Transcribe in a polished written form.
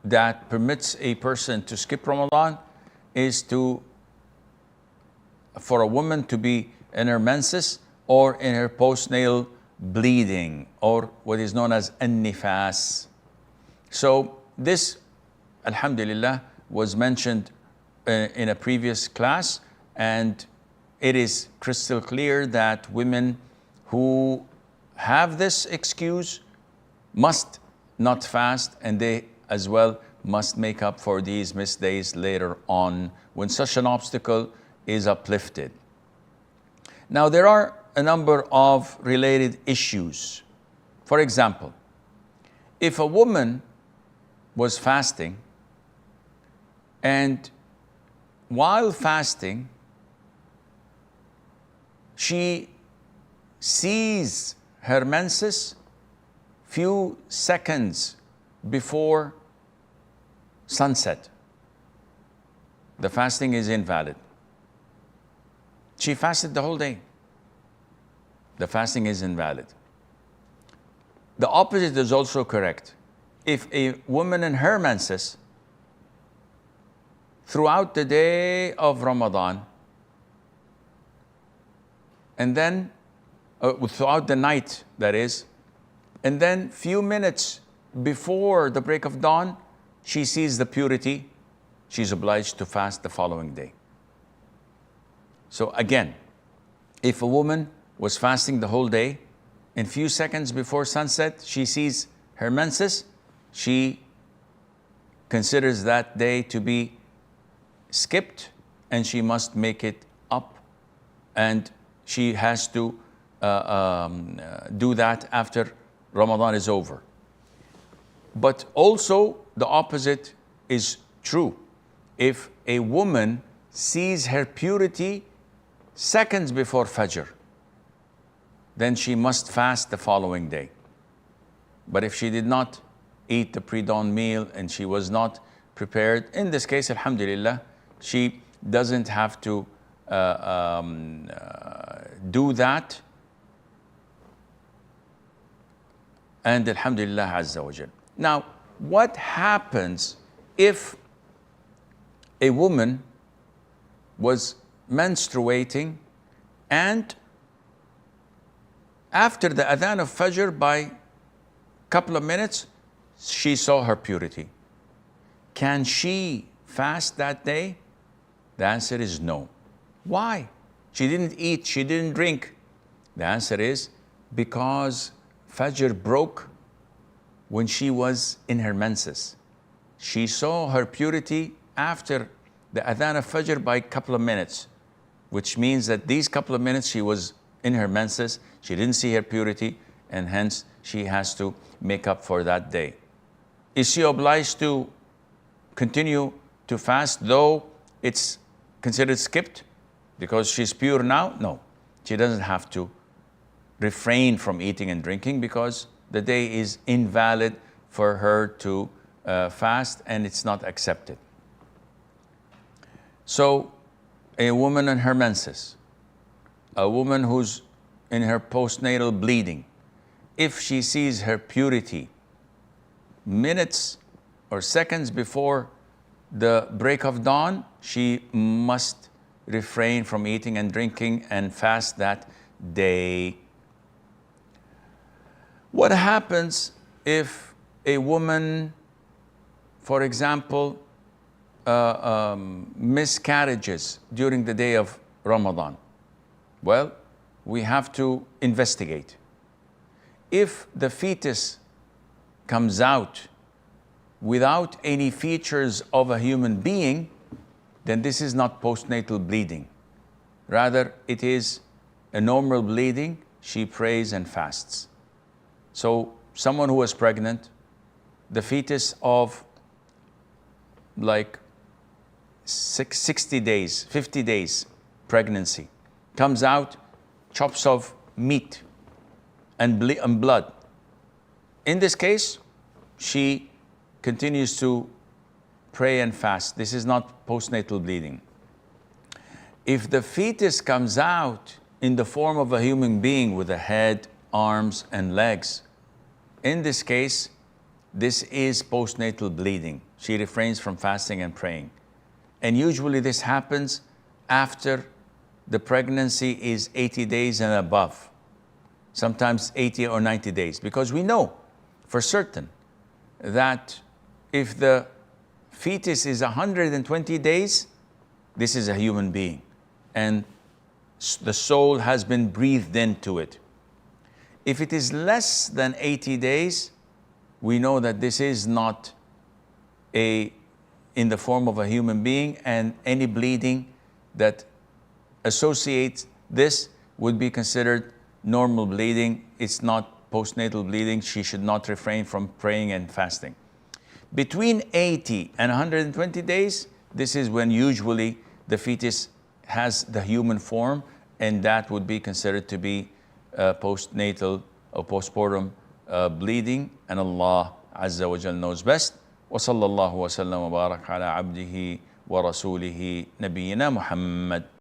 that permits a person to skip Ramadan is for a woman to be in her menses or in her postnatal bleeding, or what is known as an-nifas. So this, alhamdulillah, was mentioned in a previous class, and it is crystal clear that women who have this excuse must not fast, and they as well must make up for these missed days later on when such an obstacle is uplifted. Now, there are a number of related issues. For example, if a woman was fasting and while fasting, she sees her menses few seconds before sunset, the fasting is invalid. She fasted the whole day. The fasting is invalid. The opposite is also correct. If a woman in her menses throughout the day of Ramadan, and then throughout the night, that is, and then few minutes before the break of dawn, she sees the purity, she's obliged to fast the following day. So again, if a woman was fasting the whole day, and few seconds before sunset, she sees her menses, she considers that day to be skipped, and she must make it up, and she has to do that after Ramadan is over. But also the opposite is true. If a woman sees her purity seconds before Fajr, then she must fast the following day. But if she did not eat the pre-dawn meal and she was not prepared, in this case, alhamdulillah, she doesn't have to do that. And alhamdulillah azza wa jal. Now, what happens if a woman was menstruating and after the adhan of Fajr by a couple of minutes, she saw her purity? Can she fast that day? The answer is no. Why? She didn't eat, she didn't drink. The answer is because Fajr broke when she was in her menses. She saw her purity after the adhan of Fajr by a couple of minutes, which means that these couple of minutes she was in her menses, she didn't see her purity, and hence she has to make up for that day. Is she obliged to continue to fast though it's considered skipped because she's pure now? No, she doesn't have to refrain from eating and drinking because the day is invalid for her to fast, and it's not accepted. So a woman in her menses, a woman who's in her postnatal bleeding, if she sees her purity minutes or seconds before the break of dawn, she must refrain from eating and drinking and fast that day. What happens if a woman, for example, miscarriages during the day of Ramadan? Well, we have to investigate. If the fetus comes out without any features of a human being, then this is not postnatal bleeding. Rather, it is a normal bleeding. She prays and fasts. So someone who was pregnant, the fetus of like 60 days, 50 days pregnancy, comes out chops of meat and blood. In this case, she continues to pray and fast. This is not postnatal bleeding. If the fetus comes out in the form of a human being with a head, arms, and legs, in this case, this is postnatal bleeding. She refrains from fasting and praying. And usually this happens after the pregnancy is 80 days and above. Sometimes 80 or 90 days. Because we know for certain that if the fetus is 120 days, this is a human being. And the soul has been breathed into it. If it is less than 80 days, we know that this is not in the form of a human being, and any bleeding that associates this would be considered normal bleeding. It's not postnatal bleeding. She should not refrain from praying and fasting. Between 80 and 120 days, this is when usually the fetus has the human form, and that would be considered to be postnatal or postpartum bleeding, and Allah Azza wa Jal knows best. وصلى الله وسلم وبارك على عبده ورسوله نبينا محمد.